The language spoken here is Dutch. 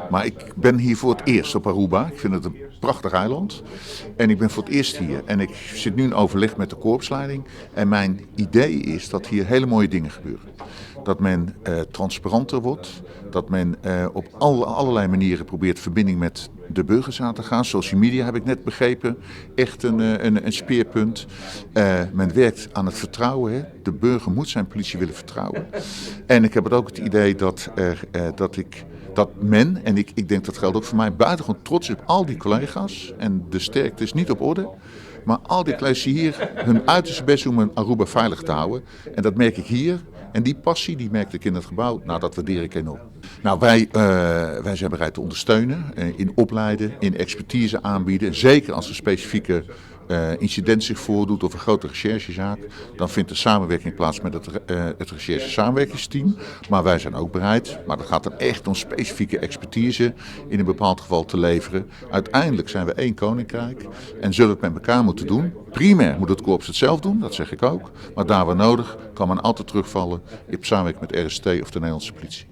Maar ik ben hier voor het eerst op Aruba. Ik vind het een prachtig eiland. En ik ben voor het eerst hier. En ik zit nu in overleg met de korpsleiding. En mijn idee is dat hier hele mooie dingen gebeuren. Dat men transparanter wordt. Dat men op allerlei manieren probeert verbinding met de burgers aan te gaan. Social media heb ik net begrepen. Echt een speerpunt. Men werkt aan het vertrouwen. Hè. De burger moet zijn politie willen vertrouwen. En ik heb ook het idee dat men, en ik denk dat geldt ook voor mij, buitengewoon trots is op al die collega's. En de sterkte is niet op orde. Maar al die collega's die hier hun uiterste best doen om Aruba veilig te houden. En dat merk ik hier. En die passie die merkte ik in het gebouw. Nou, dat waardeer ik enorm. Nou, wij zijn bereid te ondersteunen. In opleiden, in expertise aanbieden. Zeker als er specifieke incident zich voordoet of een grote recherchezaak. Dan vindt de samenwerking plaats met het recherche-samenwerkingsteam. Maar wij zijn ook bereid. Maar dat gaat dan echt om specifieke expertise in een bepaald geval te leveren. Uiteindelijk zijn we één koninkrijk. En zullen we het met elkaar moeten doen. Primair moet het korps het zelf doen, dat zeg ik ook. Maar daar waar nodig kan men altijd terugvallen op samenwerking met RST of de Nederlandse politie.